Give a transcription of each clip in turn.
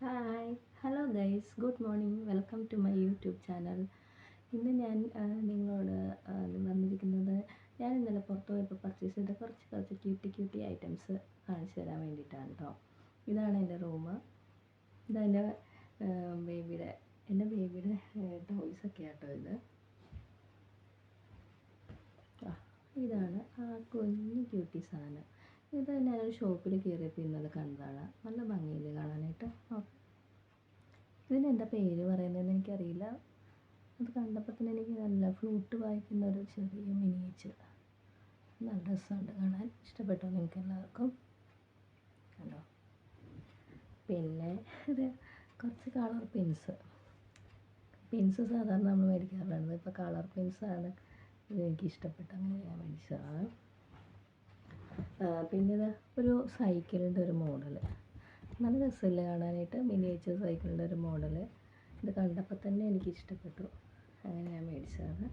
Hi hello guys, good morning, welcome to my YouTube channel. ഇന്ന് ഞാൻ നിങ്ങളോട് വന്നിരിക്കുന്നത് ഞാൻ ഇന്നലെ പുറത്ത് പോയപ്പോൾ പർച്ചേസ് ചെയ്ത കുറച്ച് ക്യൂട്ടി ഐറ്റംസ് കാണിച്ചു തരാൻ വേണ്ടിയിട്ടാണ് കേട്ടോ. ഇതാണ് എൻ്റെ റൂം. ഇതെൻ്റെ ബേബിയുടെ ടോയ്സൊക്കെ ആട്ടോ ഇത്. ഇതാണ് ആ കുഞ്ഞു ക്യൂട്ടി സാധനം. ഇത് ഞാനൊരു ഷോപ്പിൽ കയറിയപ്പോൾ ഇന്നലെ കണ്ടതാണ്. നല്ല ഭംഗിയില്ലേ കാണാനായിട്ട്. ഇതിനെന്താ പേര് പറയുന്നതെന്ന് എനിക്കറിയില്ല. അത് കണ്ടപ്പോൾ തന്നെ എനിക്ക് നല്ല ഫ്ലൂട്ട് വായിക്കുന്ന ഒരു ചെറിയ മിനിയേച്ചർ. നല്ല രസമുണ്ട് കാണാൻ. ഇഷ്ടപ്പെട്ടോ നിങ്ങൾക്ക് എല്ലാവർക്കും? കണ്ടോ? പിന്നെ ഇത് കുറച്ച് കളർ പിൻസ് സാധാരണ നമ്മൾ മേടിക്കാറുള്ളത്. ഇപ്പോൾ കളർ പിൻസാണ് ഇതെനിക്ക് ഇഷ്ടപ്പെട്ടു, അങ്ങനെ ഞാൻ മേടിച്ചതാണ്. പിന്നെ ഇത് ഒരു സൈക്കിളിൻ്റെ ഒരു മോഡൽ. നല്ല രസമില്ല കാണാനായിട്ട്. മിനിയേച്ചർ സൈക്കിളിൻ്റെ ഒരു മോഡൽ. ഇത് കണ്ടപ്പോൾ തന്നെ എനിക്ക് ഇഷ്ടപ്പെട്ടു, അങ്ങനെ ഞാൻ മേടിച്ചതാണ്.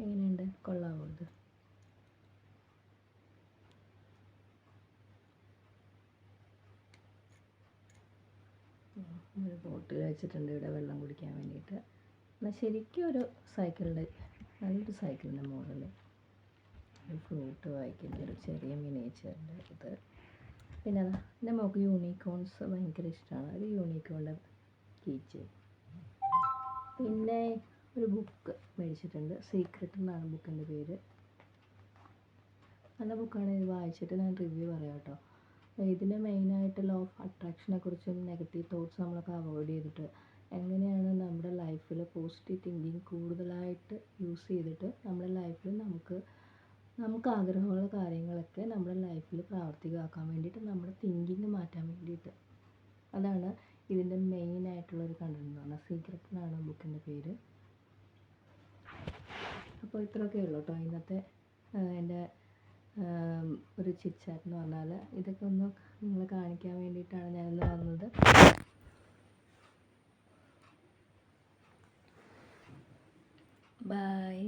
എങ്ങനെയുണ്ട്? കൊള്ളാമോ ഇത്? ഒരു ബോട്ടിൽ വെച്ചിട്ടുണ്ട് ഇവിടെ വെള്ളം കുടിക്കാൻ വേണ്ടിയിട്ട്. എന്നാൽ ശരിക്കും ഒരു നല്ലൊരു സൈക്കിളിൻ്റെ മോഡൽ. ഒരു ഫ്ലൂട്ട് വായിക്കുന്ന ഒരു ചെറിയ മിനിയേച്ചറിൻ്റെ ഇത്. പിന്നെ എൻ്റെ മോൾക്ക് യൂണിക്കോൺസ് ഭയങ്കര ഇഷ്ടമാണ്. ഒരു യൂണിക്കോണിൻ്റെ കീച്ച്. പിന്നെ ഒരു ബുക്ക് മേടിച്ചിട്ടുണ്ട്. സീക്രട്ട് എന്നാണ് ബുക്കിൻ്റെ പേര്. നല്ല ബുക്കാണ്. ഇത് വായിച്ചിട്ട് ഞാൻ റിവ്യൂ പറയാം കേട്ടോ. ഇതിൽ മെയിനായിട്ട് ലോ ഓഫ് അട്രാക്ഷനെ കുറിച്ചും നെഗറ്റീവ് തോട്ട്സ് നമ്മളൊക്കെ അവോയ്ഡ് ചെയ്തിട്ട് എങ്ങനെയാണ് നമ്മുടെ ലൈഫിൽ പോസിറ്റീവ് തിങ്കിങ് കൂടുതലായിട്ട് യൂസ് ചെയ്തിട്ട് നമ്മുടെ ലൈഫിൽ നമുക്ക് ആഗ്രഹമുള്ള കാര്യങ്ങളൊക്കെ നമ്മുടെ ലൈഫിൽ പ്രാവർത്തികമാക്കാൻ വേണ്ടിയിട്ട് നമ്മുടെ തിങ്കിങ് മാറ്റാൻ വേണ്ടിയിട്ട്. അതാണ് ഇതിൻ്റെ മെയിനായിട്ടുള്ളൊരു കണ്ടന്റ് എന്ന് പറഞ്ഞാൽ. സീക്രട്ട് എന്നാണ് ബുക്കിൻ്റെ പേര്. അപ്പോൾ ഇത്രയൊക്കെ ഉള്ളൂ കേട്ടോ ഇന്നത്തെ എൻ്റെ ഒരു ചിറ്റ്ചാറ്റ് എന്ന് പറഞ്ഞാൽ. ഇതൊക്കെ ഒന്ന് നിങ്ങളെ കാണിക്കാൻ വേണ്ടിയിട്ടാണ് ഞാനിന്ന് വന്നത്. ബൈ.